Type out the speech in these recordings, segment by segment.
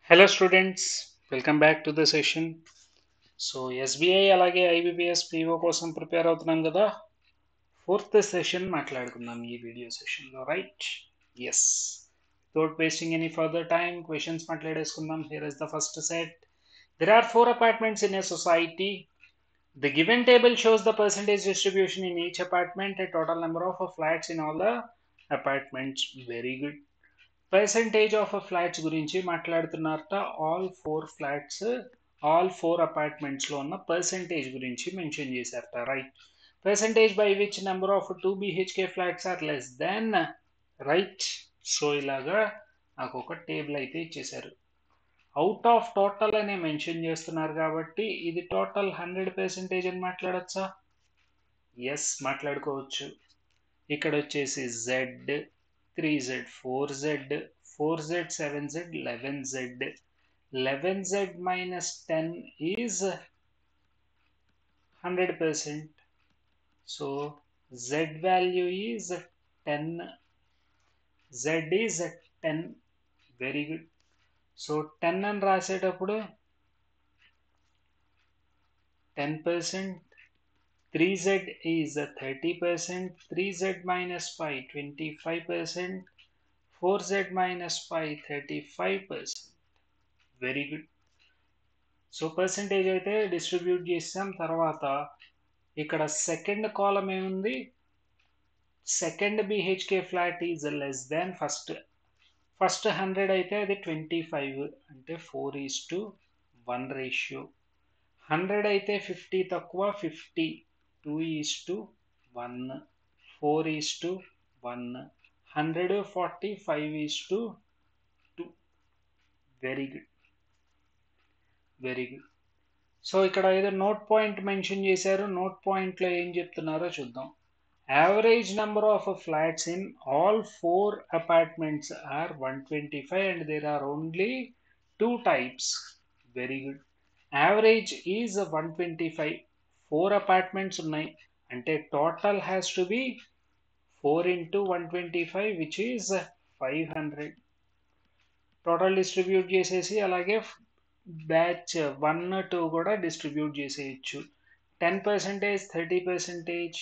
Hello students, welcome back to the session. So SBI అలాగే IBPS PO కోసం prepare అవుతున్నాం కదా. ఫోర్త్ సెషన్ మాట్లాడుకుందాం ఈ వీడియో సెషన్లో, right? Yes. Without wasting any further time questions మాట్లాడేసుకుందాం. Here is the first set. There are four apartments in a society. The given table shows the percentage distribution in each apartment, a total number of flats in all the apartments. Very good. Percentage of flats గురించి మాట్లాడుతున్నారట. All four అపార్ట్మెంట్స్లో ఉన్న percentage గురించి mention చేశారట, right? Percentage by which number of 2 BHK flats are less then, right? So ఇలాగా నాకు ఒక table అయితే ఇచ్చేశారు. Out of total అనే మెన్షన్ చేస్తున్నారు కాబట్టి ఇది టోటల్ 100% అని మాట్లాడచ్చా? ఎస్, మాట్లాడుకోవచ్చు. ఇక్కడ వచ్చేసి Z, 3Z, 4Z, 4Z, 7Z, 11Z. 11Z minus 10 is 100%. So Z value is 10. Z is 10. Very good. So 10 అని రాసేటప్పుడు 10%. 3Z is 30%. 3Z minus 5, 25%. 4Z minus 5, 35%. Very good. So percentage అయితే డిస్ట్రిబ్యూట్ చేసాం. తర్వాత ఇక్కడ సెకండ్ కాలం ఏముంది? Second BHK flat is less than first. 100 అయితే అది 25, అంటే 4:1 రేషియో. 100 అయితే 50 తక్కువ, 50, 2:1, 4:1. 100, 40, 5:2. Very good, very good. So ఇక్కడ ఏదో నోట్ పాయింట్ మెన్షన్ చేశారు. నోట్ పాయింట్లో ఏం చెప్తున్నారో చూద్దాం. Average number of flats in all four apartments are 125 and there are only 2 types. Very good. Average is 125. 4 apartments ఉన్నాయి అంటే total has to be 4 into 125 which is 500. Total distribute చేసేసి అలాగే batch 1, 2 కూడా డిస్ట్రిబ్యూట్ చేసేయచ్చు. 10%, 30%.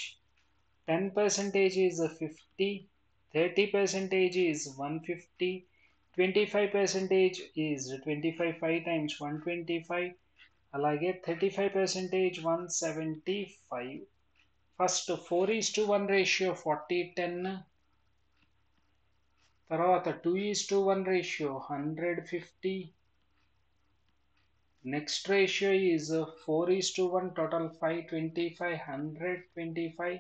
10% is 50, 30% is 150, 25% is 25, 5 times 125, అలాగే 35% 175. First 4:1 ratio 40:10. తర్వాత 2:1 ratio 150. Next ratio is 4:1, total 525, 125.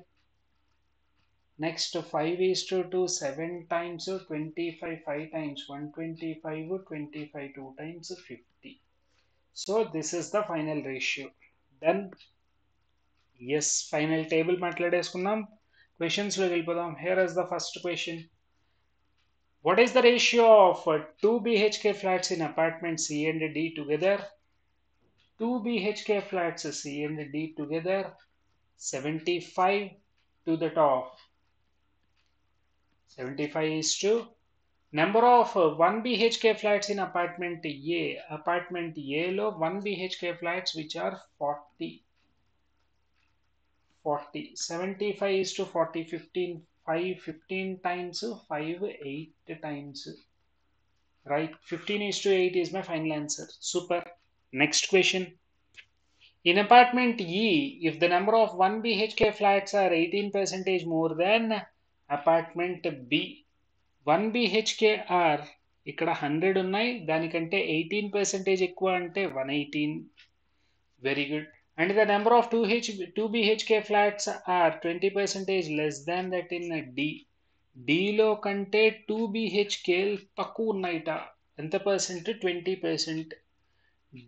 Next 5:2, 7 times 25, 5 times 125, 25, 2 times 50. So this is the final ratio. Then yes, final table మాట్లాడేసుకుందాం. Questions లోకి వెళ్ళిపోదాం. Here is the first question. What is the ratio of 2 BHK flats in apartment C and D together? 2 BHK flats C and D together, 75 to the top. 75 is to number of 1 BHK flats in apartment A. Apartment A lo 1 BHK flats which are 40. 75 is to 40, 15, 5, 15 times 5, 8 times. Right, 15 is to 8 is my final answer. Super. Next question. In apartment E, if the number of 1 BHK flats are 18% more than apartment B, 1 BHK are ఇక్కడ 100 ఉన్నాయి, దానికంటే 18% ఎక్కువ అంటే 118. Very good. And the number of 2 BHK flats are 20% less than that in D. Dలో కంటే 2 BHK తక్కువ ఉన్నాయిట. ఎంత percent? 20%.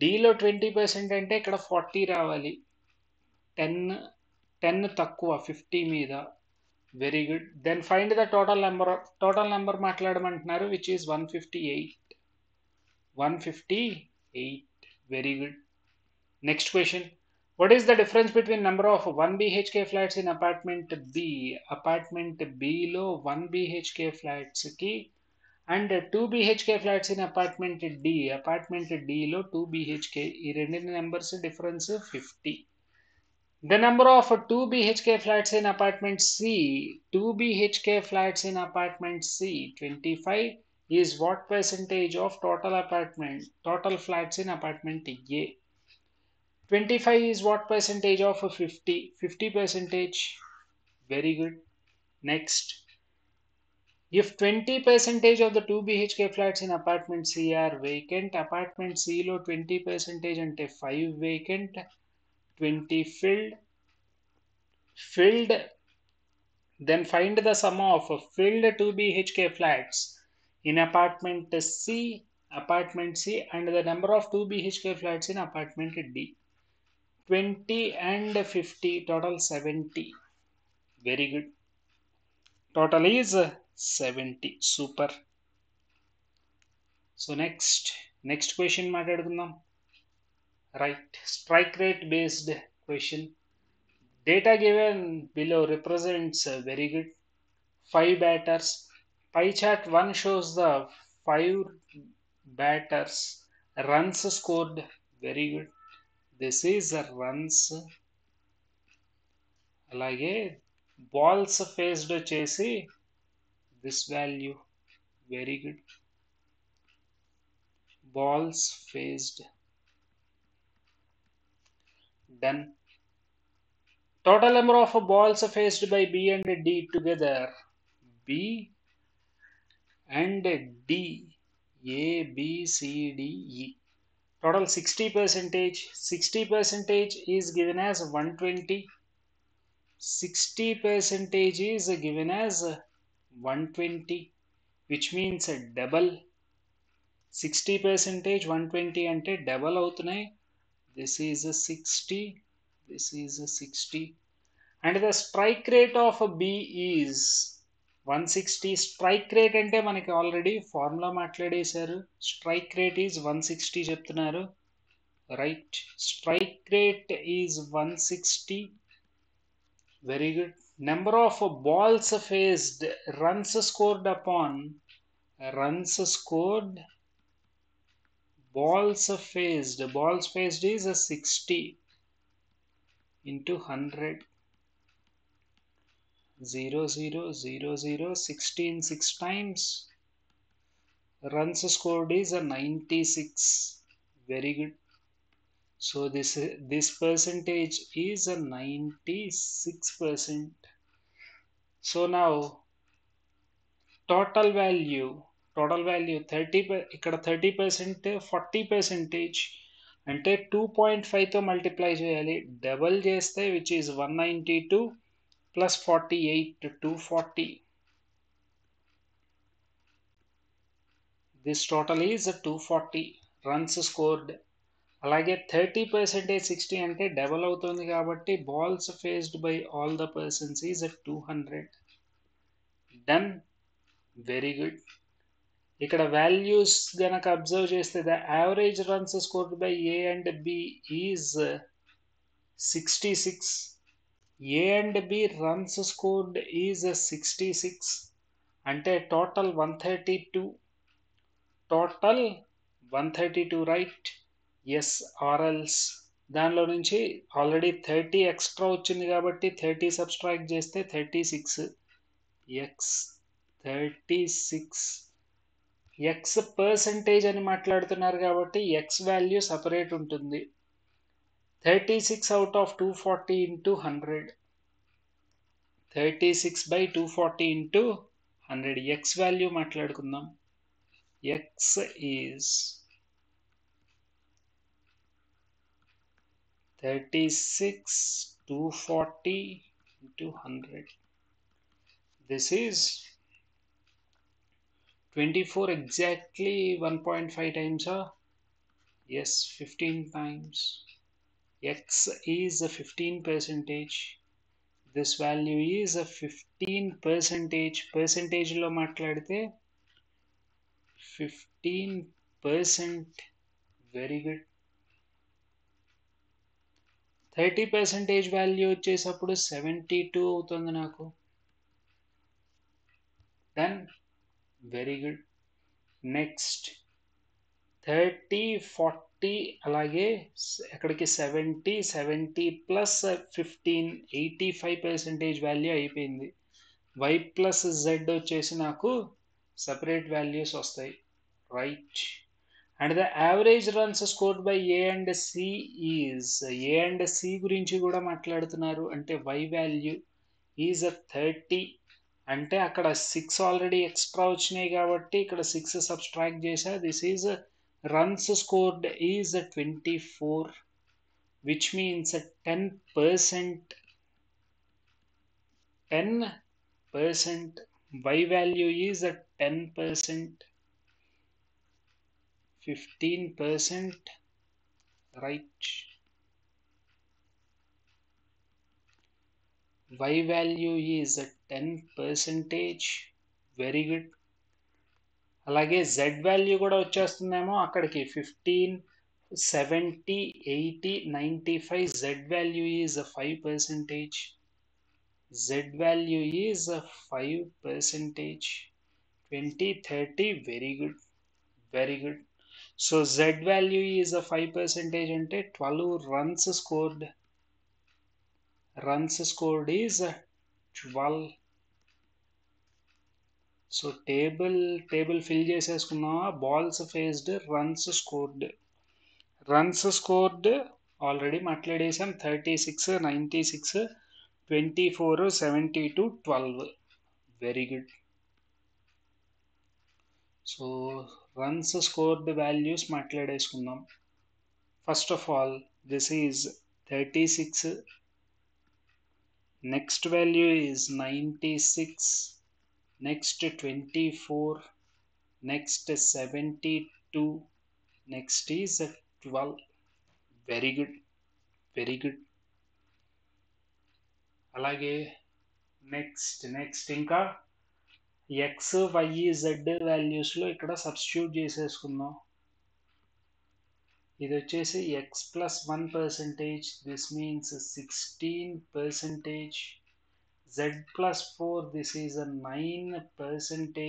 Dలో 20% అంటే ఇక్కడ 40 రావాలి. 10 తక్కువ 50 మీద. Very good. Then find the total number. Total number మాట్లాడమంటున్నారు which is 158. 158. Very good. Next question. What is the difference between number of 1 BHK flats in apartment B? Apartment B లో 1 BHK flats కి and 2 BHK flats in apartment D. Apartment డిలో 2 BHK, ఈ రెండు numbers difference 50. The number of 2 BHK flats in apartment C, 2 BHK flats in apartment C, 25 is what percentage of total flats in apartment A? 25 is what percentage of 50? 50 percentage. Very good. Next. If 20 percentage of the 2 BHK flats in apartment C are vacant, apartment C లో 20 percentage అంటే 5 vacant, 20 filled, then find the sum of filled 2 BHK flats in apartment C and the number of 2 BHK flats in apartment D. 20 and 50, total 70. Very good. Total is 70. Super. So next question మాట్లాడుకుందాం. Right. Strike rate based question. Data given below represents very good 5 batters. Pie chart 1 shows the 5 batters runs scored. Very good. This is runs. అలాగే balls faced వచ్చేసి this value. Very good. Balls faced. Done. Total number of balls faced by B and D together. B and D. A, B, C, D, E. Total 60 percentage. 60 percentage is given as 120. 60 percentage is given as 120, which means double. 60 percentage 120 అంటే double అవుతున్నాయి. This is a 60. This is a 60. And the strike rate of B is 160. Strike rate అంటే మనకి already formula మాట్లాడేశారు. Strike rate is 160 చెప్తున్నారు. Right. Strike rate is 160. Very good. Number of balls faced, runs scored upon, balls faced is a 60 into 100. 0, 0, 0, 0, 16 6 times. Runs scored is a 96. Very good. So this percentage is a 96%. So now total value 30 ఇక్కడ 30%, 40 percentage అంటే 2.5తో multiply చేయాలి. Double చేస్తే which is 192 plus 48, 240. This total is 240 runs scored. అలాగే 30% 60 అంటే double అవుతుంది కాబట్టి balls faced by all the persons is 200. Done. Very good. ఇక్కడ values గనక అబ్జర్వ్ చేస్తే the average runs scored by A and B is 66. A and B runs scored is 66 అంటే total 132. Total 132, right? Yes or else. దానిలో నుంచి already 30 extra వచ్చింది కాబట్టి 30 subtract చేస్తే 36. X 36. X percentage అని మాట్లాడుతున్నారు కాబట్టి X వాల్యూ సపరేట్ ఉంటుంది. 36 out of 240 into 100. 36 by 240 into 100. X value మాట్లాడుకుందాం. X is 36 240 into 100. This is 24 exactly 1.5 times. Yes, 15 times. X is 15%. This value is 15%. Percentage లో మాట్లాడితే 15%. Very good. 30% వాల్యూ వచ్చేసప్పుడు 72 అవుతుంది నాకు. Done. Very good. Next 30 40 అలాగే ఎక్కడికి 70 plus 15 85% value అయిపోయింది. y plus z వచ్చేసి నాకు సపరేట్ వాల్యూస్ వస్తాయి, right. And the average runs scored by A and C is, A and C గురించి కూడా మాట్లాడుతున్నారు. అంటే y వాల్యూ ఈజ్ 30, అంటే అక్కడ 6 ఆల్రెడీ ఎక్స్ట్రా వచ్చినాయి కాబట్టి ఇక్కడ 6 సబ్స్ట్రాక్ట్ చేసా. This is runs scored is 24, which means 10%. 10%. Y value is at 10%, 15%, right. Y value is at 10%, very good. అలాగే Z వాల్యూ కూడా వచ్చేస్తుందేమో అక్కడికి 15, 70, 80, 95. Z value is 5%. Z value is 5%. 20, 30, very good. Very good. So Z value is a 5% అంటే 12 runs scored. Runs scored is 12. So table fill చేసేసుకున్నావా? Balls faced, runs scored. Runs scored already మాట్లాడేసాం. 36, 96, 24, 72, 12. Very good. So runs scored values మాట్లాడేసుకుందాం. First of all this is 36, next value is 96, next 24, next 72, next is 12. Very good, very good. అలాగే next ఇంకా x y z వాల్యూస్లో ఇక్కడ substitute చేసేసుకుందాం. ఇది వచ్చేసి x plus 1%, this means 16%. Z plus 4, this is a 9%.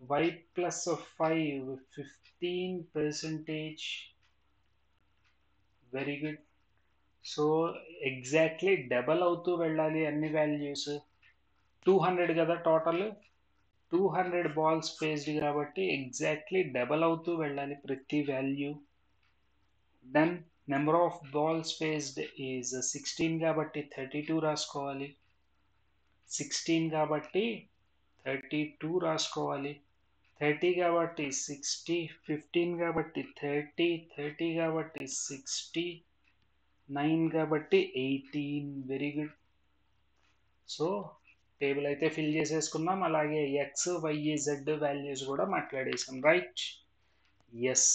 Y plus 5, 15%. Very good. So exactly double అవుతూ వెళ్ళాలి అన్ని values. 200 కదా టోటల్, 200 బాల్స్ ఫేస్డ్ కాబట్టి ఎగ్జాక్ట్లీ డబల్ అవుతూ వెళ్ళాలి ప్రతి value. Then number of balls faced is 16 కాబట్టి 32 రాసుకోవాలి. 16 కాబట్టి 32 రాసుకోవాలి. 30 కాబట్టి 60, 15 కాబట్టి 30, 30 కాబట్టి 60, 9 కాబట్టి 18. Very good. సో టేబుల్ అయితే ఫిల్ చేసేసుకున్నాం. అలాగే ఎక్స్ వై జెడ్ వాల్యూస్ కూడా మాట్లాడేసాం, రైట్. ఎస్.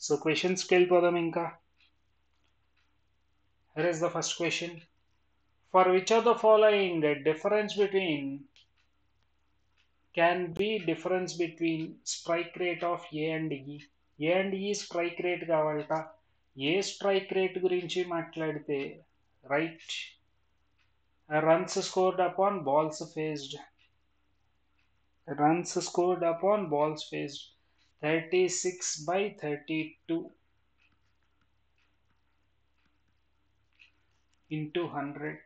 సో క్వశ్చన్స్కి వెళ్ళిపోదాం ఇంకా. Here is the first question. For which of the following difference between can be difference between strike rate of A and E. A and E strike rate కావాలట. ఏ strike rate గురించి మాట్లాడితే, right, runs scored upon balls faced. Runs scored upon balls faced 36 by 32 into 100.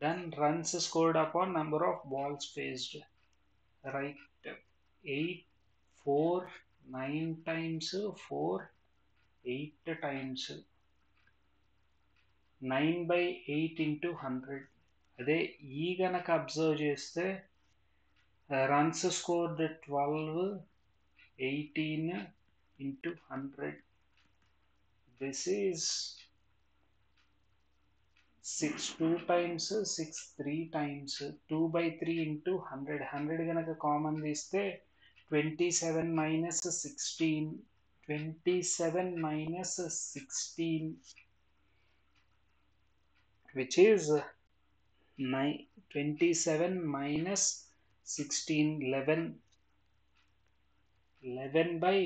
Then runs scored upon number of balls faced, right. 8, 4, 9 times 4, 8 times 9 by 8 into 100. అదే ఈ గనక observe చేస్తే runs scored 12, 18 into 100. This is 6 2 times, 6 3 times, 2 by 3 into 100. 100 గనక common తీస్తే 27 minus 16, 27 minus 16, which is 27 minus 16, 11. 11 by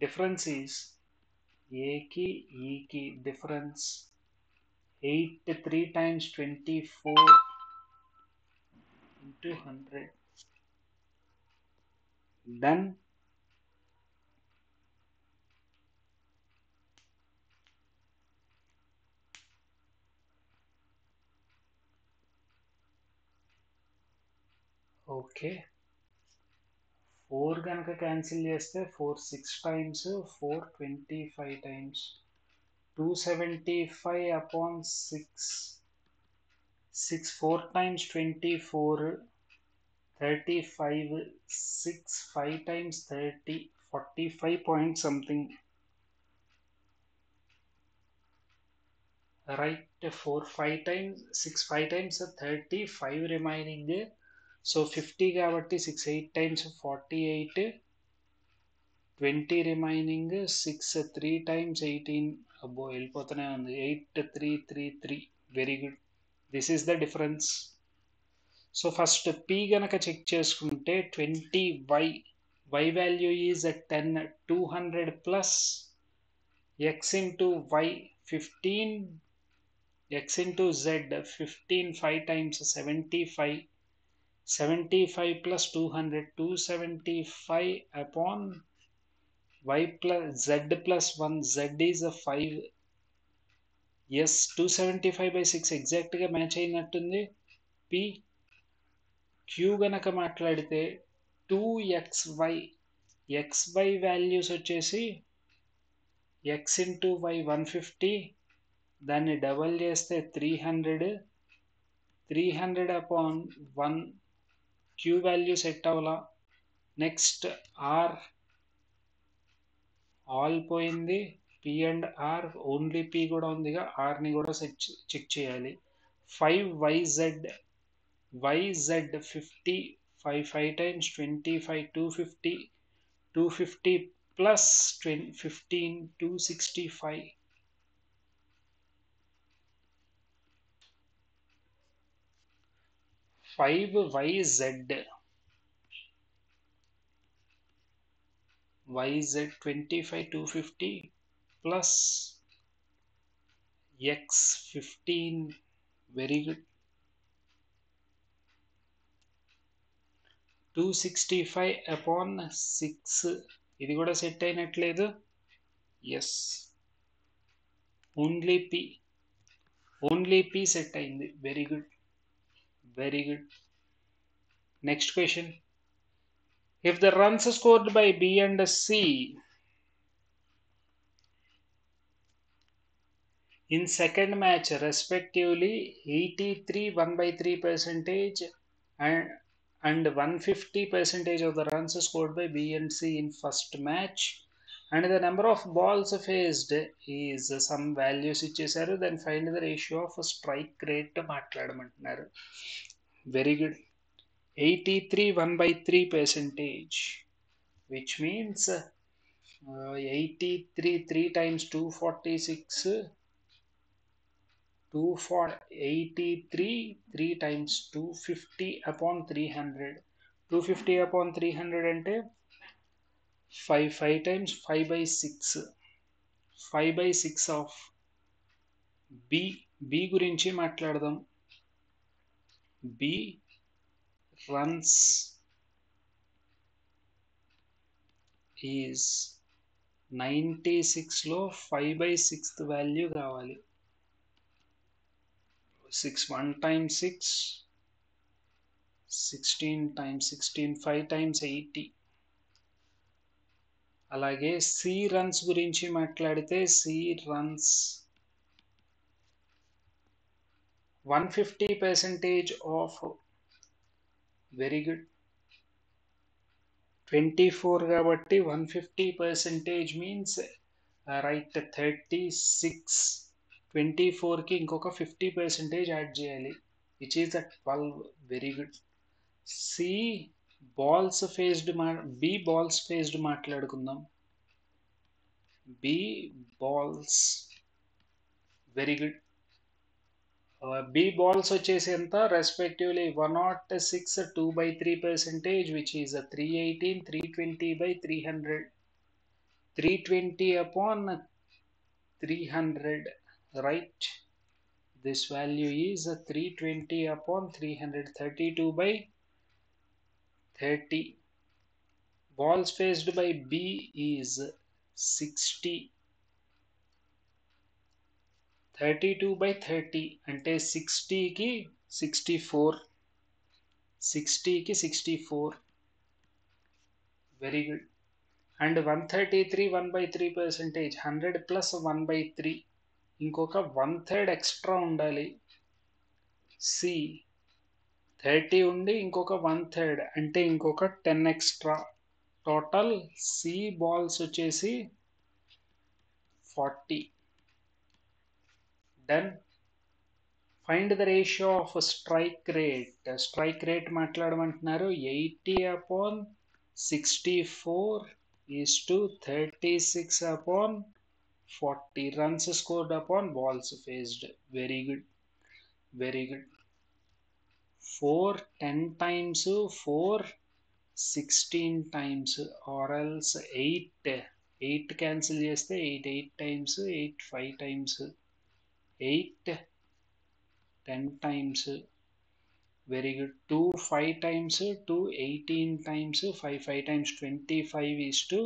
difference is A ki E ki difference. 8 3 times 24, 200. Done. Okay, 4 కనుక cancel చేస్తే 4 6 times, 4 25 times, 275 upon 6, 6 4 times 24, 35, 6 5 times 30, 45 point something. Right, 4 5 times 6 5 times 35 remaining. So 50 కాబట్టి 6 8 times 48, 20 remaining, 6 3 times 18. అబ్బో వెళ్ళిపోతూనే ఉంది. 8 3 3 3. Very good. This is the difference. So first P గనక check చేసుకుంటే 20y, y value is 10, 200 plus x into y 15, x into z 15 5 times 75, 75 plus 200, 275 upon y plus z plus 1, z is a 5. yes, 275 by 6 exact గా match అయినట్టుంది. p q గనక మాట్లాడితే 2xy, xy values వచ్చేసి x into y 150, దాన్ని double చేస్తే 300, 300 upon 1, q value set అవ్వాలా. Next r all పోయింది, p and r only p కూడా ఉందిగా, r ని కూడా చెక్ చేయాలి. 5yz, yz 50, 5 5 times 25, 250, 250 plus 15, 265. 5yz, yz 25 250 plus x 15. వెరీ గుడ్. 265 upon 6, ఇది కూడా సెట్ అయినట్లేదు. ఎస్, ఓన్లీ పి సెట్ అయింది. Very good, very good. Next question. If the runs scored by B and C in second match respectively 83 1/3% and 150% of the runs scored by B and C in first match, and the number of balls faced is some values ఇచ్చేసారు, then find the ratio of strike rate మాట్లాడమంటున్నారు. Very good. 83 1/3%, which means 83 3 times 246, 283 3 times 250 upon 300, 250 upon 300 అంటే 5 5 times 5 by 6, 5 by 6 of b గురించి మాట్లాడదాం. b runs is 96 లో 5 by 6th value కావాలి. 6 1 times 6, 16 times 16, 5 times 80. అలాగే C runs గురించి మాట్లాడితే C runs 150% of, very good, 24 కాబట్టి 150% మీన్స్ రైట్ 36, 24కి ఇంకొక 50% యాడ్ చేయాలి, which is 12. Very good. C balls faced B balls faced మాట్లాడుకుందాం. B balls, very good. B balls వచ్చేసి ఎంత, respectively 106 2/3%, which is 318, 320 by 300, 320 upon 300, right? This value is 320 upon 300, 32 by 30. Balls faced by B is 60. 32 by 30 అంటే 60కి 64. 60కి 64. Very good. And 133 1/3%. 100 plus 1/3. ఇంకొక 1/3 extra ఉండాలి. C 30 ఉండి ఇంకొక 1/3 అంటే ఇంకొక 10 ఎక్స్ట్రా. టోటల్ సి బాల్స్ వచ్చేసి 40. Done. Find the ratio of strike rate. Strike rate మాట్లాడమంటున్నారు. 80/64 is to 36/40 runs scored upon balls faced. Very good. Very good. 4 10 times, 4 16 times, or else 8 cancel చేస్తే 8 times, 8 5 times, 8 10 times. Very good. 2 5 times, 2 18 times, 5 5 times. 25 is to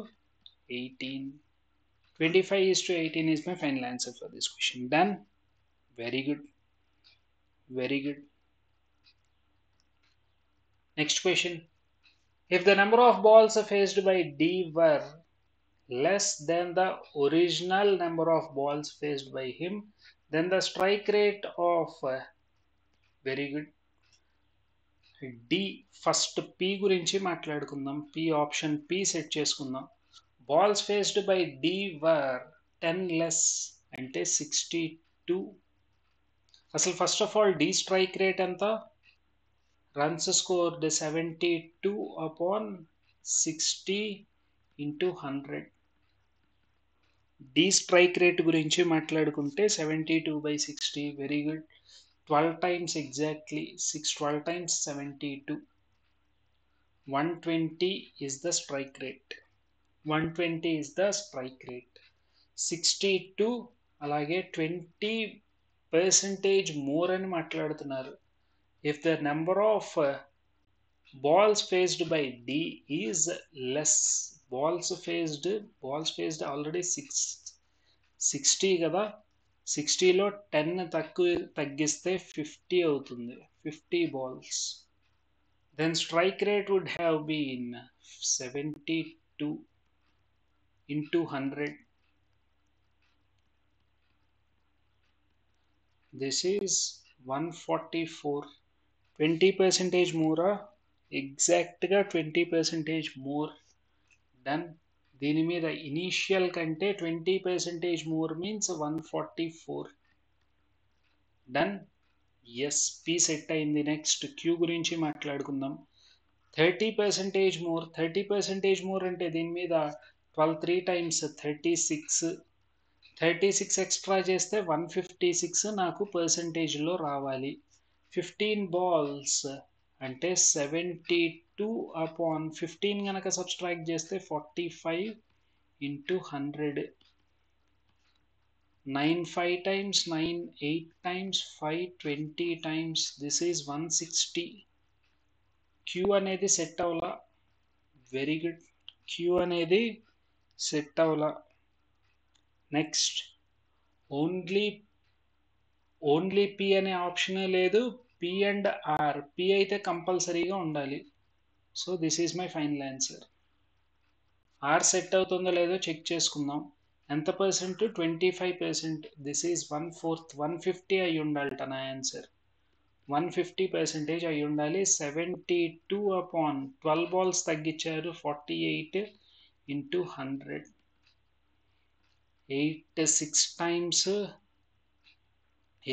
18. 25 is to 18 is my final answer for this question. Done. Very good. Very good. Next question. If the number of balls faced by D were less than the original number of balls faced by him, then the strike rate of very good. D first P గురించి మాట్లాడుకుందాం. P option P set చేసుకుందాం. Balls faced by D were 10 less అంటే 62. అసలు first of all D strike rate ఎంత? Runs scored 72/60 into 100. D strike rate గురించి మాట్లాడుకుంటే 72/60. Very good. 12 times exactly. 12 times 72. 120 is the strike rate. 120 is the strike rate. 62 అలాగే 20% more అని మాట్లాడుతున్నారు. If the number of balls faced by D is less. balls faced already 60 కదా. 60లో 10 తగ్గిస్తే 50 అవుతుంది. 50 balls. Then strike rate would have been 72 into 100. This is 144. 20% more. ఎగ్జాక్ట్గా 20% more. Done. దీని మీద initial కంటే 20% more means 144. Done. Yes, P set అయింది. Next Q గురించి మాట్లాడుకుందాం. 30% మోర్. 30% మోర్ అంటే దీని మీద 12 3 times 36. 36 ఎక్స్ట్రా చేస్తే 156 నాకు పర్సంటేజ్లో రావాలి. 15 balls అంటే 72/15 కనుక సబ్స్ట్రాక్ట్ చేస్తే 45 into 100. 9 5 times, 9 8 times, 5 20 times. This is 160. Q అనేది సెట్ అవ్వాలా. Very good. Q అనేది సెట్ అవ్వాలా. నెక్స్ట్ ఓన్లీ P అనే ఆప్షనే లేదు. P and R. P అయితే కంపల్సరీగా ఉండాలి. So this is my final answer. R set అవుతుందో లేదో చెక్ చేసుకుందాం. ఎంత పర్సెంట్? 25%. This is 1/4. 150 అయి ఉండాలట నా ఆన్సర్. 150% అయి ఉండాలి. 72/12 balls తగ్గించారు. 48 into 100. 8 6 times,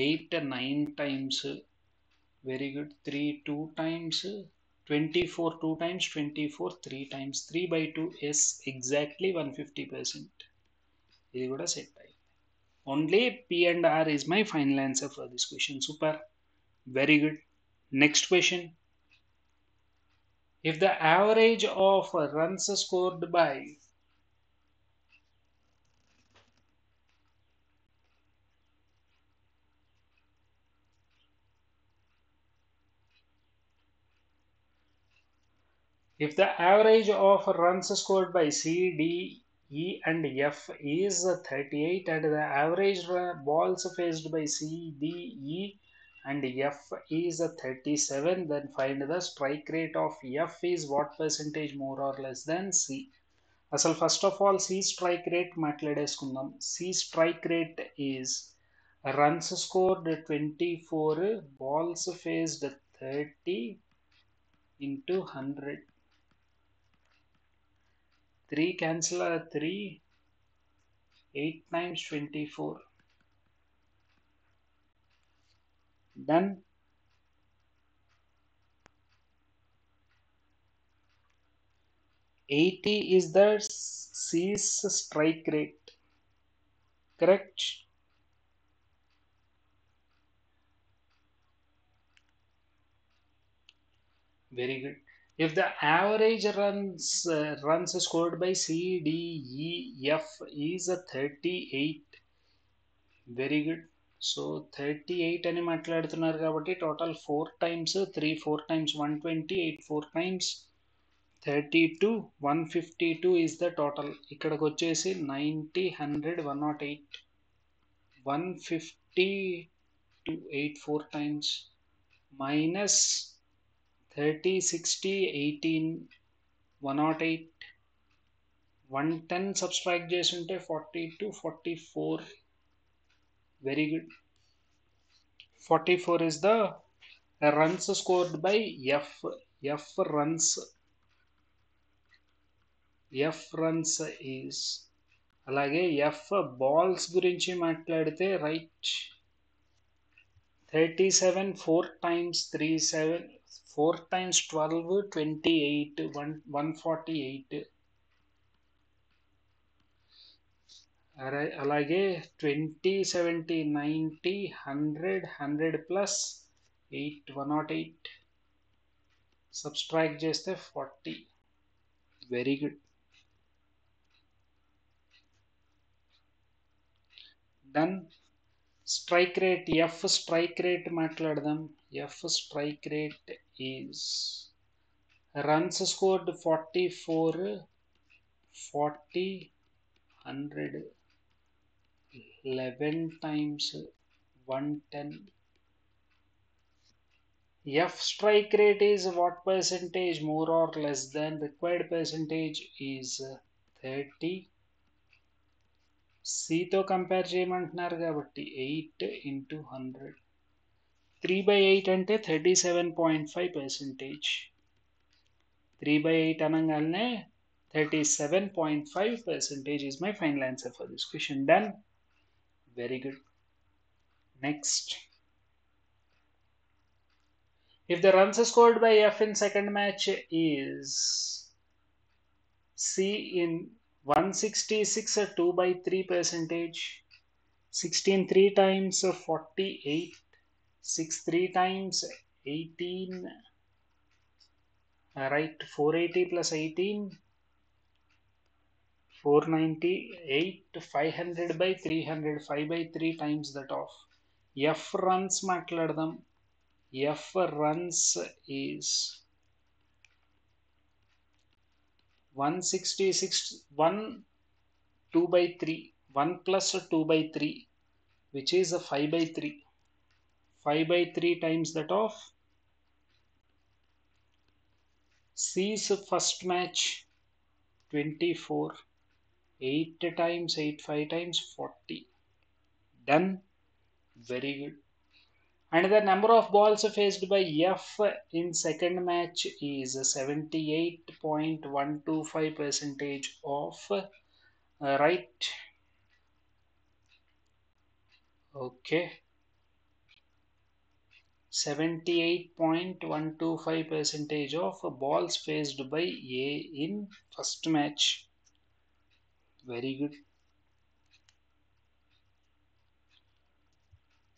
8 9 times. Very good. 3 2 times, 24 2 times, 24 3 times. 3/2 is exactly 150%. ఇది కూడా సెట్ అయ్యింది. Only P and R is my final answer for this question. Super. Very good. Next question. If the average of runs scored by If the average of runs scored by C, D, E and F is 38 and the average balls faced by C, D, E and F is 37, then find the strike rate of F is what percentage more or less than C. అసలు first of all C strike rate మాట్లాడేసుకుందాం. C strike rate is runs scored 24, balls faced 30 into 100. 3 cancel 3, 8 times 24. Done. $80 is the C's strike rate. Correct? Very good. If the average runs scored by C, D, E, F is 38. Very good. So 38 అని మాట్లాడుతున్నారు కాబట్టి total 4 times 3 4 times 120 8 4 times 32 152 is the total. ఇక్కడికి వచ్చేసి 90 100 108 152 8 4 times minus 30 60 18 108 110 subtract చేసి ఉంటే 42 44. Very good. 44 is the runs scored by F. F runs is అలాగే F balls గురించి మాట్లాడితే రైట్ 37 4 times 3 7 4 times 12 28 148. అలాగే 20 70 90 100 100 plus 8 108 సబ్స్ట్రాక్ట్ చేస్తే 40. Very good. Done. Strike rate F strike rate మాట్లాడదాం. F strike rate is runs scored 44 40 100 11 times 110. F strike rate is what percentage more or less than required percentage is 30. C తో compare చేయమంటున్నారు కాబట్టి 8 into 100. 3/8 అంటే 37.5%. 3/8 అనగానే 37.5% is my final answer for this question. Done. Very good. Next. If the runs scored by F in second match is C in 166 2/3%, 16 3 times 48, 6 3 times 18, right, 480 plus 18 498, 500/300 5/3 times that of F runs మాట్లాడదాం. F runs is 166 1 2/3 1 plus 2/3 which is 5/3 5/3 times that of C's first match 24 8 times 8 5 times 40. Done. Very good. And the number of balls faced by F in second match is 78.125% of right. Okay. 78.125% of balls faced by A in first match. Very good.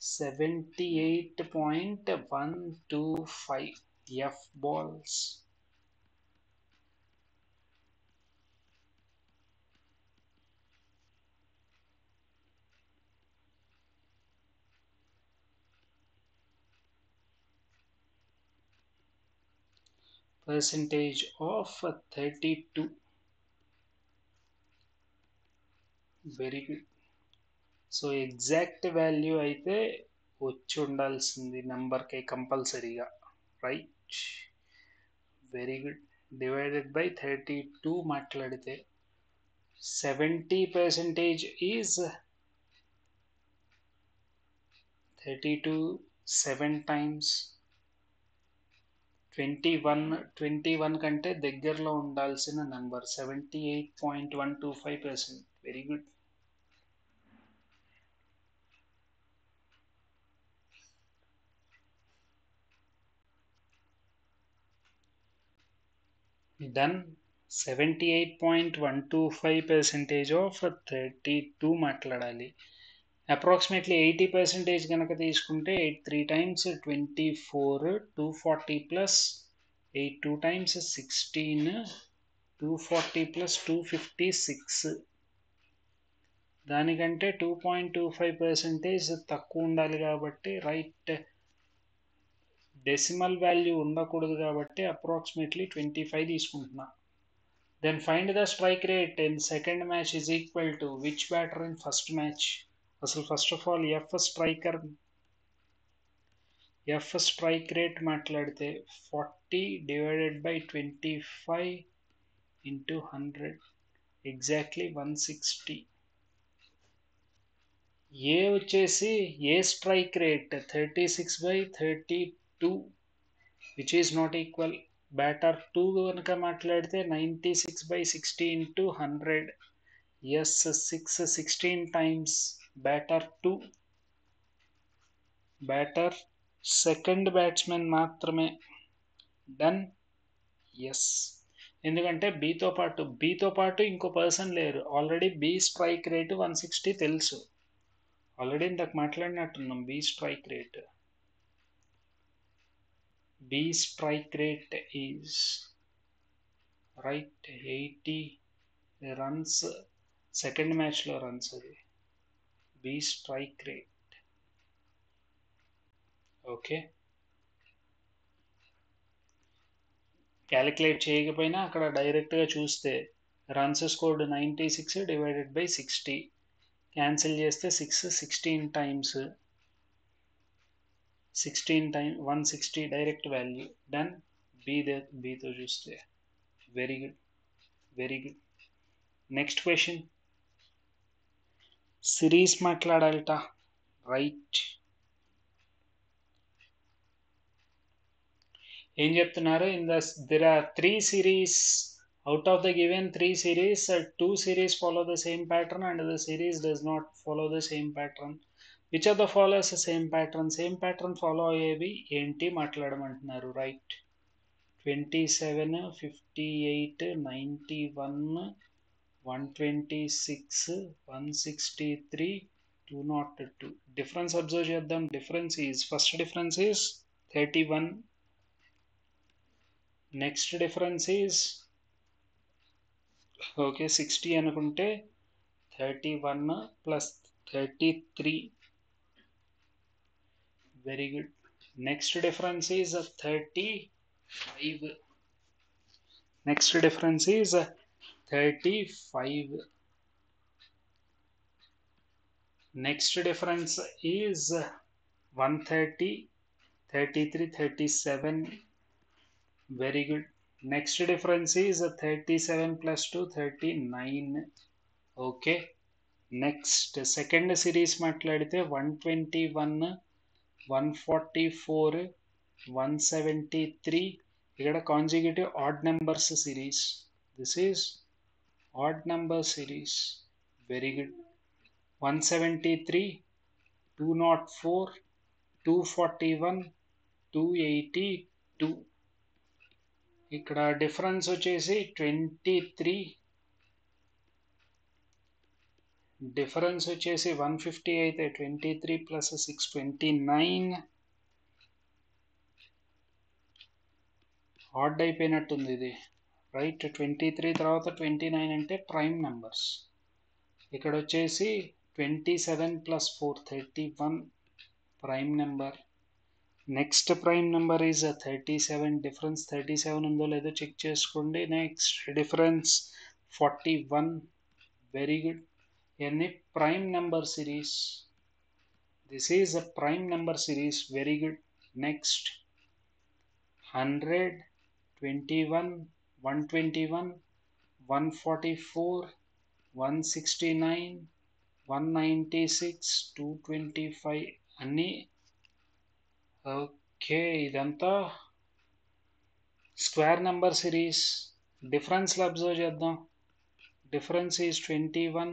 78.125 F balls. percentage of 32. Very good. So exact value అయితే వచ్చి ఉండాల్సింది నెంబర్కి కంపల్సరీగా, right. Very good. Divided by 32 మాట్లాడితే 70% is 32 7 times 21 కంటే దగ్గరలో ఉండాల్సిన number 78.125%. Very good. Done. 78.125% of 32 మాట్లాడాలి. అప్రాక్సిమేట్లీ 80% కనుక తీసుకుంటే 8 3 times 24, 240 plus 8 2 times 16, 240 plus 256. దానికంటే 2.25% తక్కువ ఉండాలి కాబట్టి రైట్. డెసిమల్ వాల్యూ ఉండకూడదు కాబట్టి అప్రాక్సిమేట్లీ 25 తీసుకుంటున్నా. Then find the strike rate in second match is equal to which batter in first match. అసలు first of all F strike rate మాట్లాడితే 40 divided by 25 into 100 exactly 160. A వచ్చేసి A strike rate 36/32 which is not equal. Batter 2 కనుక మాట్లాడితే 96/60 ఇంటూ 100. Yes 16 times batter 2. Batter second batsmen మాత్రమే. Done. Yes. ఎందుకంటే బీతో పాటు ఇంకో పర్సన్ లేరు. ఆల్రెడీ బి స్ట్రైక్ రేట్ 160 తెలుసు. ఆల్రెడీ ఇందాక మాట్లాడినట్టున్నాం. B strike rate is right 80 runs. Second మ్యాచ్లో రన్స్ అది B strike rate. Okay. Calculate చేయకపోయినా అక్కడ డైరెక్ట్గా చూస్తే runs scored 96 divided by 60 cancel చేస్తే 16 times 160 డైరెక్ట్ వాల్యూ. డన్. బీతో చూస్తే very good. Next question. Series మాట్లాడాలట, రైట్. ఏం చెప్తున్నారు? there are 3 series. Out of the given 3 series, 2 series follow the same pattern and the series does not follow the same pattern. Which of the follows the same pattern? Same pattern follow అయ్యేవి ఏంటి మాట్లాడమంటున్నారు, right. 27, 58, 91, 126, 163, 202. Difference observe చేద్దాం. First difference is 31. Next difference is 60 అనుకుంటే 31 plus 33. Very good. Next difference is 35. Next difference is 35. Next difference is 130, 33, 37. Very good. Next difference is 37 plus 2 39. Okay. Next second series మాట్లాడితే 121, 144, 173. ఇక్కడ consecutive odd numbers series. This is odd number series. Very good. 173, 204, 241, 282. ఇక్కడ difference వచ్చేసి 23. Difference వచ్చేసి 150 అయితే 23 plus 6 29. Add అయిపోయినట్టుంది ఇది, right. 23 తర్వాత 29 అంటే ప్రైమ్ నెంబర్స్. ఇక్కడ వచ్చేసి 27 plus 4 31 prime number. Next prime number is 37. Difference 37 ఉందో లేదో చెక్ చేసుకోండి. Next difference 41. Very good. ఎన్ని prime number series. This is a prime number series. Very good. Next 100, 21, 121, 144, 169, 196, 225 అన్నీ ఓకే. ఇదంతా స్క్వేర్ నెంబర్ సిరీస్. డిఫరెన్స్లు అబ్జర్వ్ చేద్దాం. Difference is 21,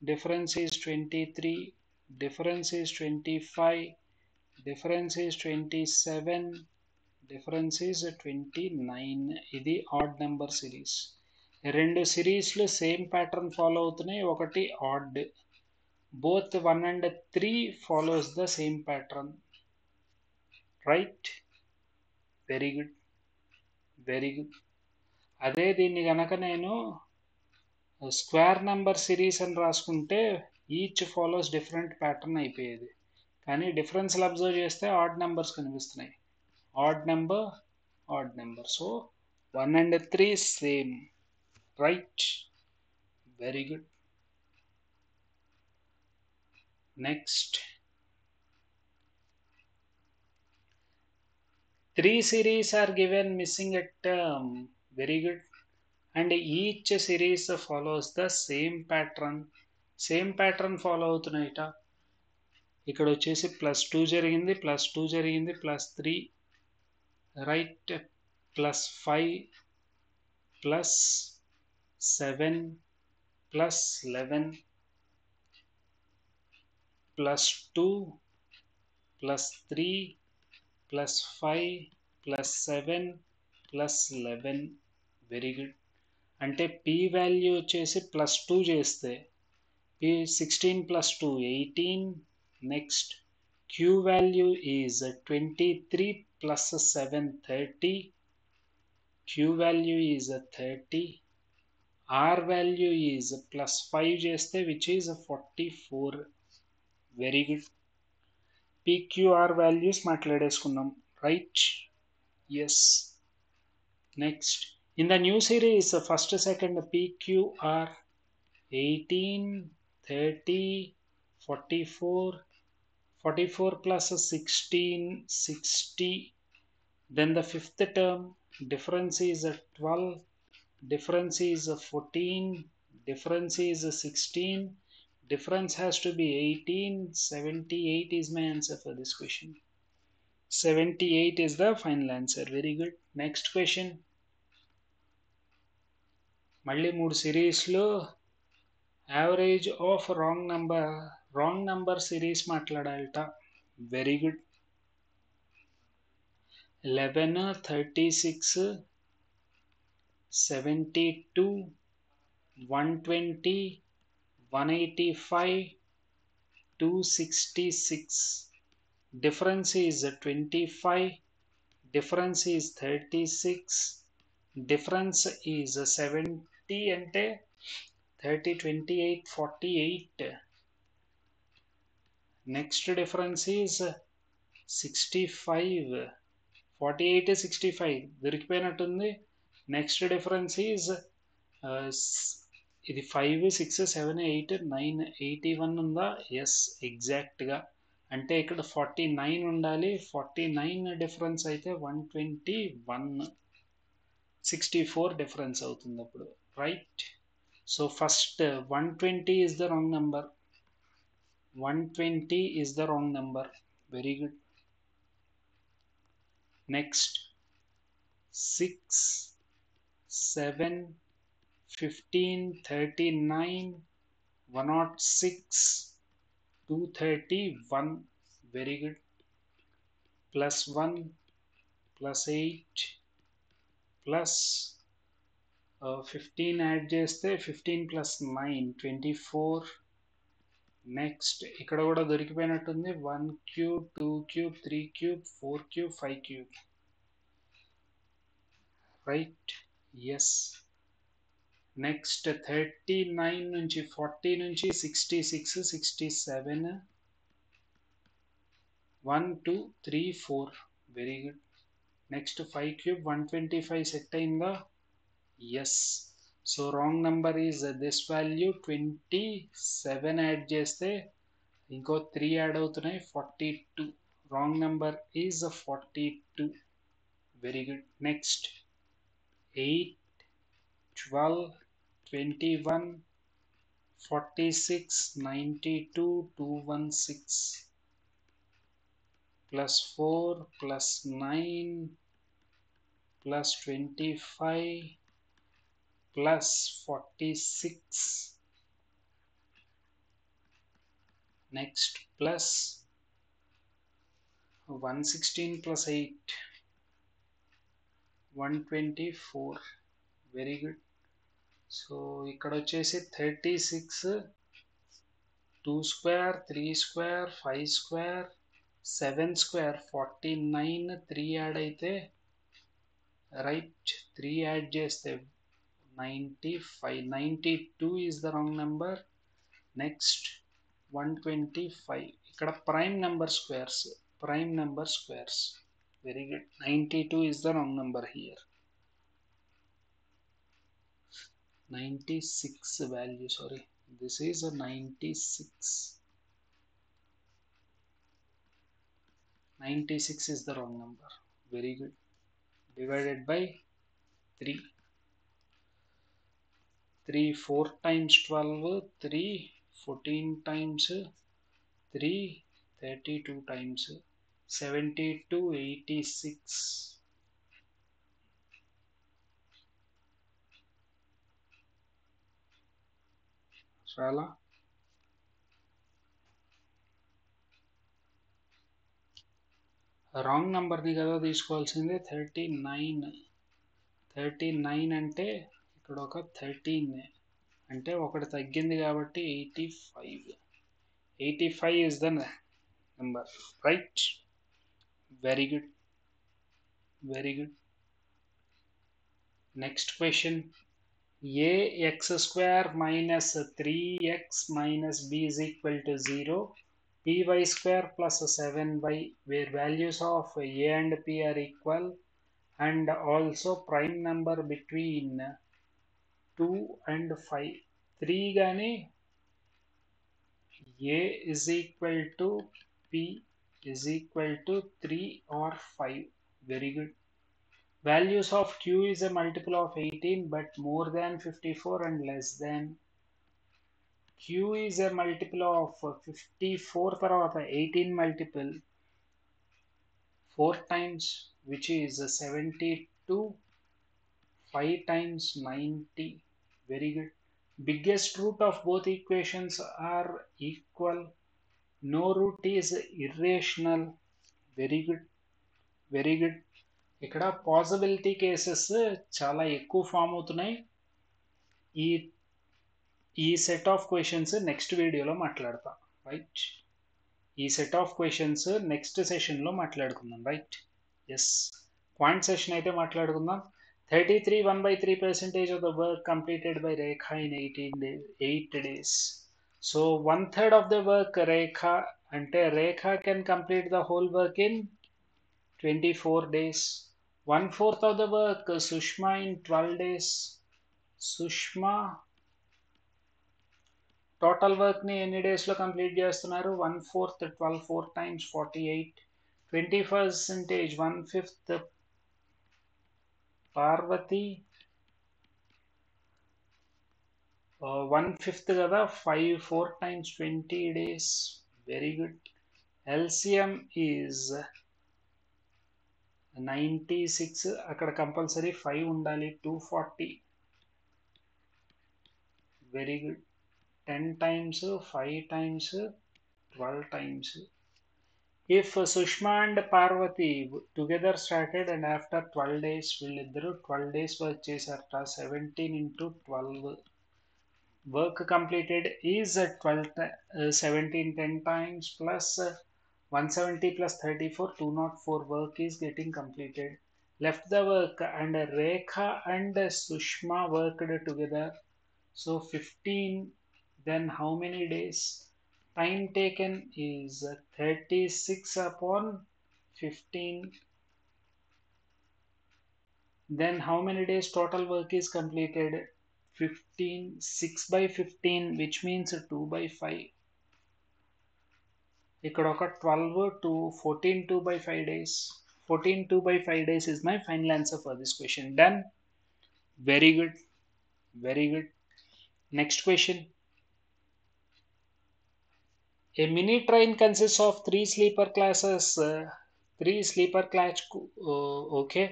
difference is 23, difference is 25, difference is 27, difference is 29. ఇది odd number series. రెండు సిరీస్లు same pattern follow అవుతున్నాయి. ఒకటి odd. Both 1 and 3 follows the same pattern. Right. Very good. Very good. అదే దీన్ని గనక నేను స్క్వేర్ నెంబర్ సిరీస్ అని రాసుకుంటే ఈచ్ ఫాలోస్ డిఫరెంట్ ప్యాటర్న్ అయిపోయేది. కానీ డిఫరెన్స్లు అబ్జర్వ్ చేస్తే ఆడ్ నెంబర్స్ కనిపిస్తున్నాయి. Odd number, odd number. So 1 and 3 same. Right. Very good. Next 3 series are given missing a term. Very good. And each series follows the same pattern. Same pattern follow అవుతున్నాయిట. ఇక్కడ వచ్చేసి +2 జరిగింది, +2 జరిగింది, +3 right, +5, +7, +11, +2, +3, +5, +7, +11. Very good. అంటే p value వచ్చేసి +2 చేస్తే p16 + 2 18. Next q value is 23 + 7 30. q value is 30. r value is +5 చేస్తే which is 44. Very good. pqr values మాట్లాడేసుకున్నాం. Right. Yes. Next in the new series first second pqr 18 30 44 44 plus 16 60. Then the fifth term difference is 12, difference is 14, difference is 16, difference has to be 18. 78 is my answer for this question. 78 is the final answer. Very good. Next question. మళ్ళీ 3 సిరీస్లో average of wrong number series మాట్లాడాలట. Very good. 11, 36, 72, 120, 185, 266. Difference is 25, difference is 36, difference is 70 అంటే 30, 28, 48. Next difference is 65, 48, 65 దొరికిపోయినట్టుంది. Next difference is ఇది 5, 6, 7, 8, 9, 81 ఉందా? Yes, ఎగ్జాక్ట్గా. అంటే ఇక్కడ 49 ఉండాలి. 49 డిఫరెన్స్ అయితే 121, 64 డిఫరెన్స్ అవుతుంది అప్పుడు. Right. So first 120 is the wrong number. 120 is the wrong number. Very good. Next 6, 7, 15, 39, 106, 231. Very good. +1, +8, plus 15 add చేస్తే 15 + 9 24. నెక్స్ట్ ఇక్కడ కూడా దొరికిపోయినట్టుంది. 1 cube, 2 cube, 3 cube, 4 cube, 5 cube. Right. Yes. Next 39 నుంచి 40 నుంచి 66, 67, 1 2 3 4. Very good. Next 5 cube 125 set అయిందా? Yes. So wrong number is this value 27 add చేస్తే ఇంకో 3 add అవుతున్నాయి 42. Wrong number is 42. Very good. Next 8 12 21 46 92 216 plus 4 plus 9 plus 25 plus 46. Next plus 116 plus 8 124. Very good. So ఇక్కడ వచ్చేసి 36 2 square 3 square 5 square 7 square 49 3 add అయితే right 3 add చేస్తే 95 92 is the wrong number. Next 125. ఇక్కడ prime number squares. Very good. 92 is the wrong number here. 96 value, sorry. This is a 96. 96 is the wrong number. Very good. Divided by 3. 3 4 times 12, 3 14 times 3 32 times 72 86. చాలా wrong నెంబర్ని కదా తీసుకోవాల్సిందే. 39 అంటే ఇక్కడ ఒక 13 అంటే ఒకటి తగ్గింది కాబట్టి 85 is the number, right? Very good. Next question. Ax square minus 3x minus b is equal to 0. Py square plus 7y, where values of a and p are equal and also prime number between 2 and 5. 3 గాని a is equal to p is equal to 3 or 5. Very good. Values of q is a multiple of 18 but more than 54 and less than. q is a multiple of 54 తర్వాత 18 multiple 4 times, which is 72. 5 times 90. Very good. Biggest root of both equations are equal. No root is irrational. Very good. ఇక్కడ possibility cases చాలా ఎక్కువ form అవుతున్నాయి. ఈ set of questions next వీడియోలో మాట్లాడతా, right? ఈ set of questions next సెషన్లో మాట్లాడుకుందాం, రైట్? ఎస్, క్వాంట్ సెషన్ అయితే మాట్లాడుకుందాం. 33 1/3% of the work completed by Rekha in 8 days. So 1/3 of the work Rekha, ante Rekha can complete the whole work in 24 days. 1/4 of the work Sushma in 12 days. Sushma total work ni ఎన్ని days లో complete చేస్తున్నారు? 1/4 12 4 times 48. 20%, 1/5 Parvati 1/5 కదా, 5 4 times 20 days. Very good. LCM is 96. అక్కడ compulsory 5 ఉండాలి. 240. Very good. 10 times 5 times 12 times. If Sushma and Parvati together started and after 12 days వీళ్ళిద్దరూ 12 days work చేశారట. 17 into 12. Work completed is 17 10 times plus 170 plus 34 204. Work is getting completed. Left the work and Rekha and Sushma worked together. So 15. Then how many days? Time taken is 36 upon 15. Then how many days total work is completed? 15, 6 by 15, which means 2 by 5. ఇక్కడ ఒక 12 to 14 2 by 5 days. 14 2 by 5 days is my final answer for this question. Done. Very good. Very good. Next question. A mini train consists of three sleeper classes. Three sleeper class. Okay.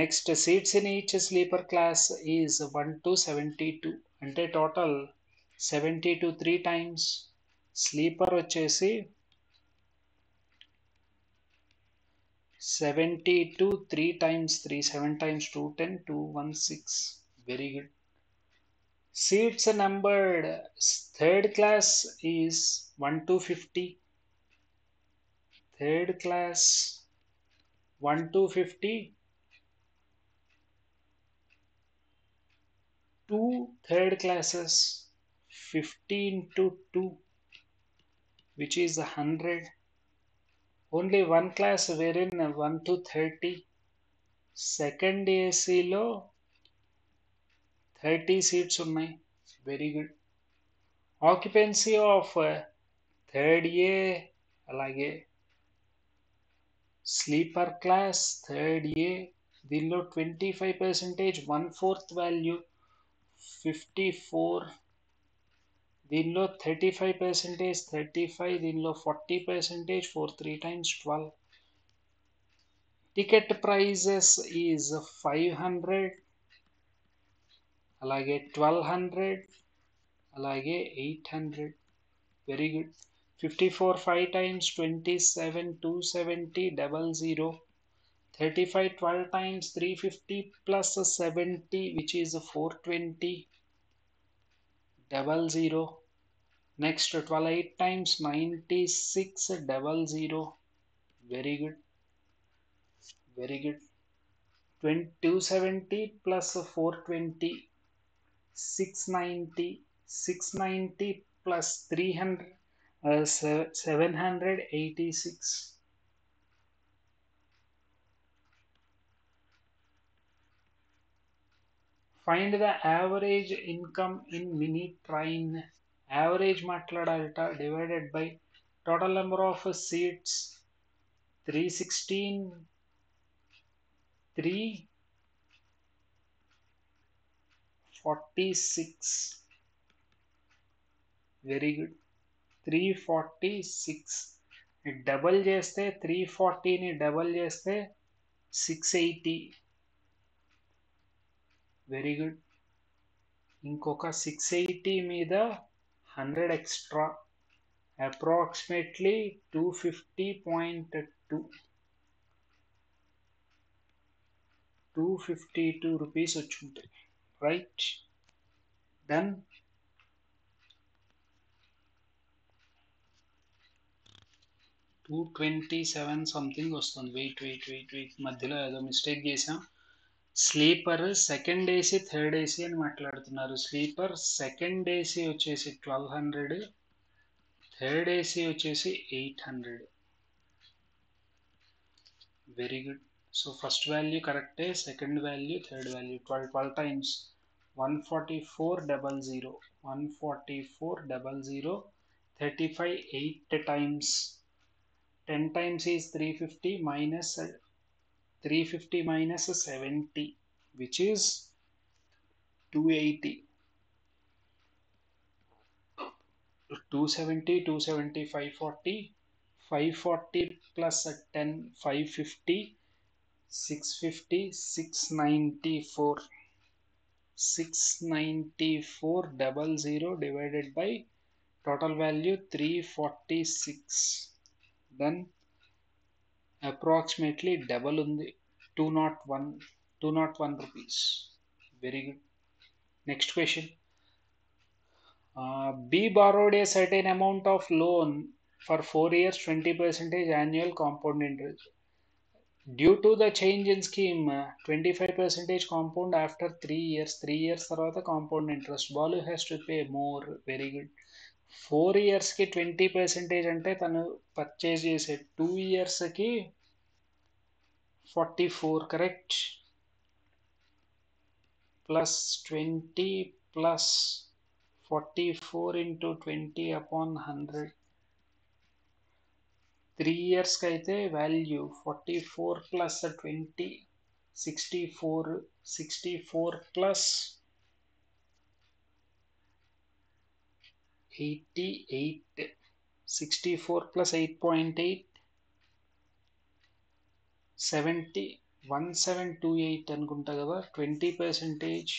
Next, seats in each sleeper class is 1 to 72. అంటే total 72 3 times. Sleeper వచ్చేసి 72 3 times 3, 7 times 2, 10, 2, 1, 6. Very good. Seats numbered third class is 1 to 50. Third class 1 to 50. Two third classes 15 to 2, which is 100. Only one class wherein 1 to 30. Second AC లో 30 seats ఉన్నాయి. Very good. Occupancy of third A అలాగే sleeper class third ఏ దీనిలో 25%, 1/4 value 54. దీనిలో 35%, 35. దీనిలో 40%, 4 3 times 12. Ticket prices is 500, అలాగే 1200, అలాగే 800. Very good. 54 5 times 27, 270, 00. 35 12 times 350 plus 70, which is 420, 00. Next 12 8 times 96, 00. Very good. Very good. 270 plus 420, 690. 690 plus 300, 786. Find the average income in mini train. Average మాట్లాడాలట divided by total number of seats 316, 346. Very good. 346. Double చేస్తే 340ని double చేస్తే 680. Very good. ఇంకొక 680 మీద 100 extra, approximately 250.2, 252 rupees వచ్చి ఉంటాయి. Right. Done. $227 something వస్తుంది. Wait మధ్యలో ఏదో mistake చేసాం. Sleeper second AC third AC అని మాట్లాడుతున్నారు. స్లీపర్ సెకండ్ ఏసీ వచ్చేసి 1200, థర్డ్ ఏసీ వచ్చేసి 800. Very good. So first value కరెక్టే, second value, third value. 12 times 14400, 14400. 35 8 times 10 times is 350 minus 70, which is 280. 270, 270, 540. 540 plus 10, 550, 650, 694. 69400 divided by total value 346. Then approximately double ఉంది, 201 rupees. Very good. Next question. B borrowed a certain amount of loan for 4 years, 20% annual compound interest. Due to the change in scheme, 25% compound after 3 years. 3 years తర్వాత compound interest. Balu has to pay more. Very good. 4 ఇయర్స్కి 20% అంటే తను purchase చేసే 2 ఇయర్స్కి 44 correct, plus 20 plus 44 into 20 upon 100. 3 ఇయర్స్కి అయితే value 44 plus 20 64 plus 88 64 plus 8.8 1728 అనుకుంటా కదా. 20%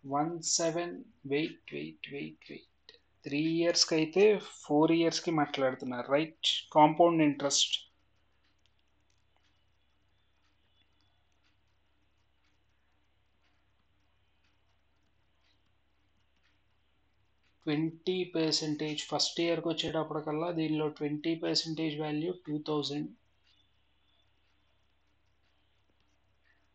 17 వెయిట్ 3 ఇయర్స్కి అయితే 4 ఇయర్స్కి మాట్లాడుతున్నారు రైట్. కాంపౌండ్ ఇంట్రెస్ట్ 20% ఫస్ట్ ఇయర్కి వచ్చేటప్పటికల్లా దీనిలో 20% వాల్యూ 2000,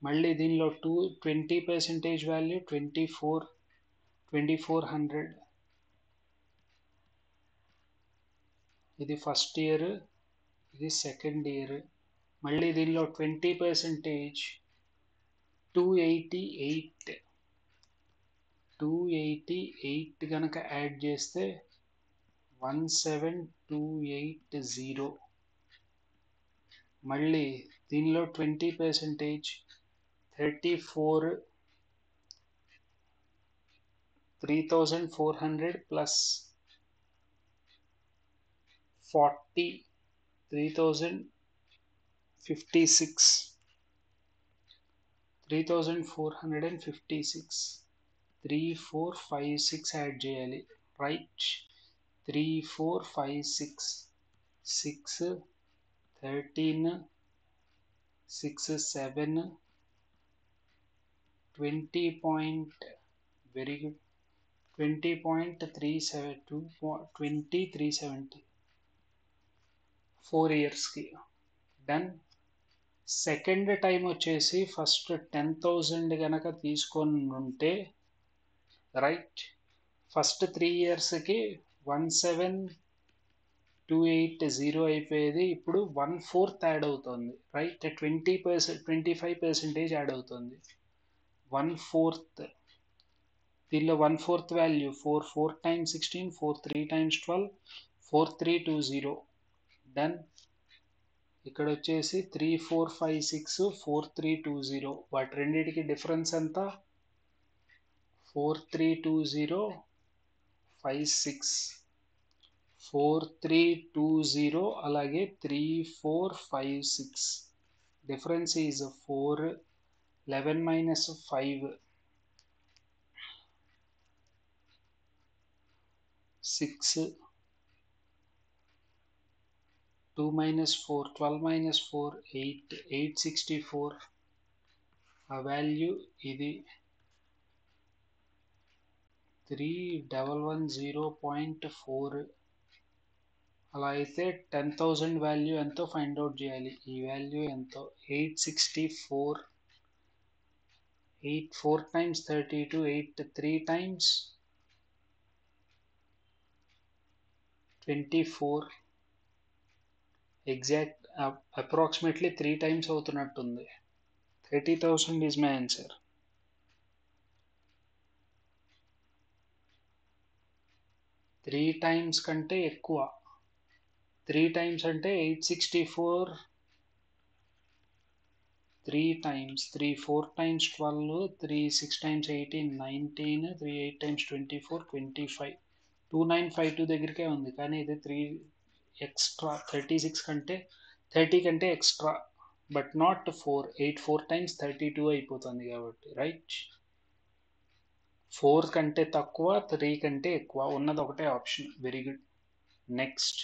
మళ్ళీ దీనిలో 20% వాల్యూ 2400. ఇది ఫస్ట్ ఇయర్, ఇది సెకండ్ ఇయర్. మళ్ళీ దీనిలో 20% 288 కనుక యాడ్ చేస్తే 17280. మళ్ళీ దీనిలో 20% 3400 ప్లస్ 40 3056 3456 3456 యాడ్ చేయాలి రైట్. 3456 6 13 6 7 20 పాయింట్ వెరీ గుడ్ 20.372 2370 4 ఇయర్స్కి డన్. సెకండ్ టైం వచ్చేసి ఫస్ట్ 10,000 కనుక తీసుకొని ఉంటే రైట్, ఫస్ట్ 3 ఇయర్స్కి 17280 అయిపోయేది. ఇప్పుడు 1/4 యాడ్ అవుతుంది రైట్. 25% యాడ్ అవుతుంది 1/4. దీనిలో 1/4 వాల్యూ 4 times 16 4 3 times 12 4320 డన్. ఇక్కడ వచ్చేసి 3456 4320, వాటి రెండింటికి డిఫరెన్స్ ఎంత 4320 56 అలాగే 3456 difference is 4 11 minus 5 6 2 minus 4 12 minus 4 8 864. ఆ వాల్యూ ఇది 3110.4. అలా అయితే 10,000 వాల్యూ ఎంతో ఫైండ్ అవుట్ చేయాలి. ఈ వాల్యూ ఎంతో 864. 8 4 times 32 8 3 times 24. Exact approximately 3 times అవుతున్నట్టుంది. 30,000 is my answer. 3 times కంటే ఎక్కువ. 3 times అంటే 864. 3 times 3 4 times 12 3 6 times 18 19 3 8 times 24 25 2952 దగ్గరికే ఉంది, కానీ ఇది 3 ఎక్స్ట్రా 36 కంటే 30 కంటే ఎక్స్ట్రా, బట్ నాట్ 4. 8 4 times 32 అయిపోతుంది కాబట్టి రైట్. 4 కంటే తక్కువ 3 కంటే ఎక్కువ ఉన్నది ఒకటే option. Very good. Next,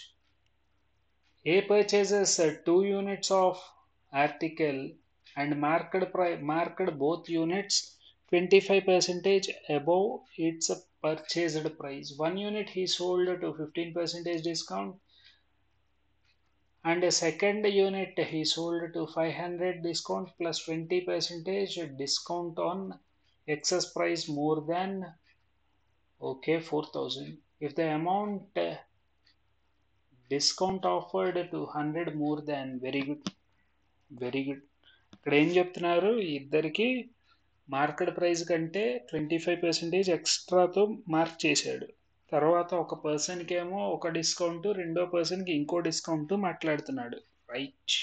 A purchases 2 units of article and marked both units 25% above its purchased price. 1 unit he sold to 15% discount, and a second unit he sold to 500 discount plus 20% discount on excess price more than 4,000. If the amount discount offered to 100 more than, very good, very good. ఇక్కడ ఏం చెప్తున్నారు, ఇద్దరికి market price కంటే 25% ఎక్స్ట్రాతో mark చేశాడు. తర్వాత ఒక పర్సన్కి ఏమో ఒక డిస్కౌంట్, రెండో పర్సన్కి ఇంకో డిస్కౌంట్ మాట్లాడుతున్నాడు. Right,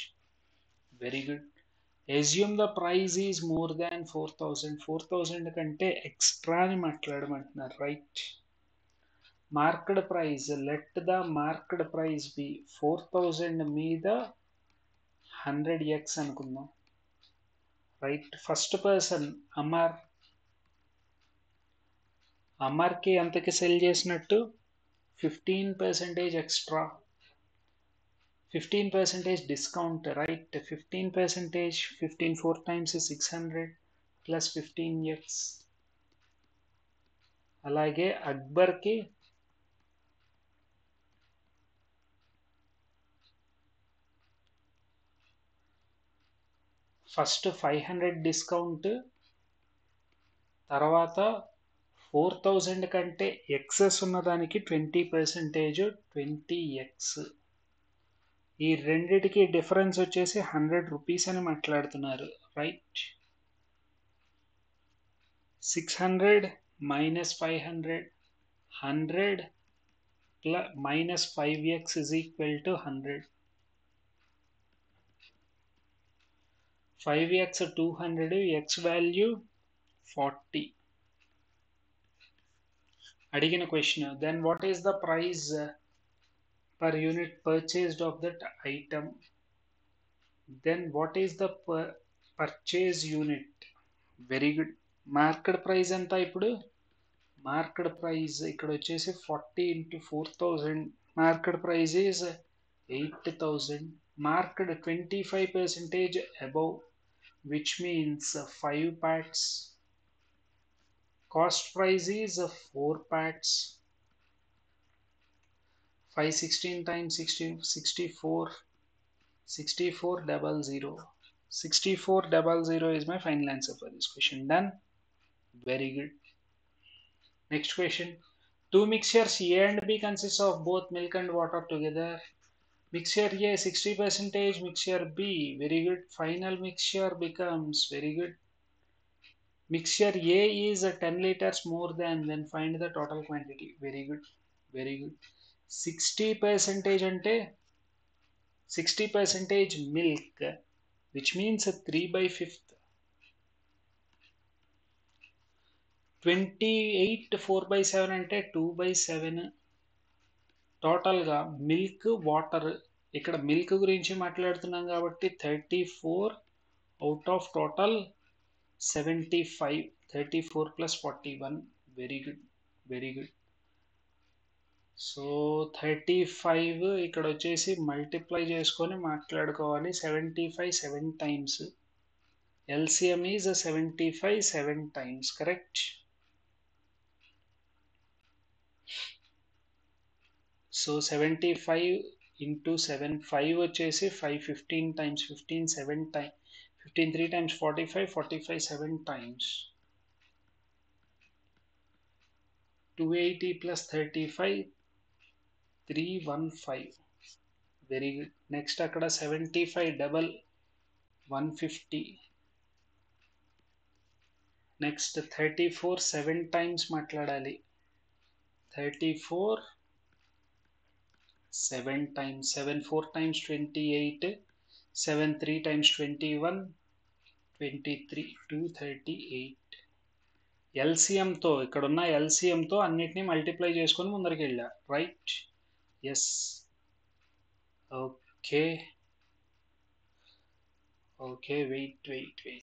very good. Assume the price is more than 4000, 4000 కంటే ఎక్స్ట్రా అని మాట్లాడమంటున్నారు. Right, market price, let the market price be 4000 మీద 100x అనుకుందాం. రైట్, ఫస్ట్ పర్సన్ అమర్కి ఎంతకి సెల్ చేసినట్టు, 15% extra, 15% discount. Right, 15%, 15 4 times 600 plus 15x. అలాగే అక్బర్కి ఫస్ట్ 500 డిస్కౌంట్, తర్వాత 4000 కంటే ఎక్సెస్ ఉన్నదానికి 20%, 20x. ఈ రెండిటికి డిఫరెన్స్ వచ్చేసి 100 రూపీస్ అని మాట్లాడుతున్నారు. Right, 600 minus 500, 100 plus minus 5x is equal to 100. 5x 200, x value 40. అడిగిన question, then what is the price per unit purchased of that item? Then what is the purchase unit? Very good. Market price ఎంత ఇప్పుడు, market price ఇక్కడ వచ్చేసి 40 into 4000, market price is 8000. Market 25% above, which means 5 parts. Cost price is 4 parts. 516 times 16, 64, 6400. 6400 is my final answer for this question. Done. Very good. Next question. Two mixtures A and B consists of both milk and water together. Mixture A 60%, mixture B, very good. Final mixture becomes, very good. Mixture A is 10 liters more than, then find the total quantity. Very good, very good. 60% ante 60% milk, which means 3/5. 28 4/7 అంటే 2/7. టోటల్గా milk, water, ఇక్కడ milk గురించి మాట్లాడుతున్నాం కాబట్టి 34 out of total 75. 34 plus 41. Very good, very good. So 35 ఇక్కడ వచ్చేసి multiply చేసుకొని మాట్లాడుకోవాలి. 75 7 times. LCM is 75 7 times. Correct. So 75 into 7, 5 వచ్చేసి 5 15 times, 15 7 times, 15 3 times 45, 45 7 times. 280 plus 35 315. Very good. Next అక్కడ 75 డబల్ 150. నెక్స్ట్ 34 7 times మాట్లాడాలి. 34 7 times. 7 4 times 28, 7 3 times 21, 23, 238. ఎల్సిఎంతో, ఇక్కడున్న ఎల్సిఎంతో అన్నిటినీ multiply చేసుకొని ముందరికి వెళ్ళా. Right, yes. Okay, okay, wait wait wait.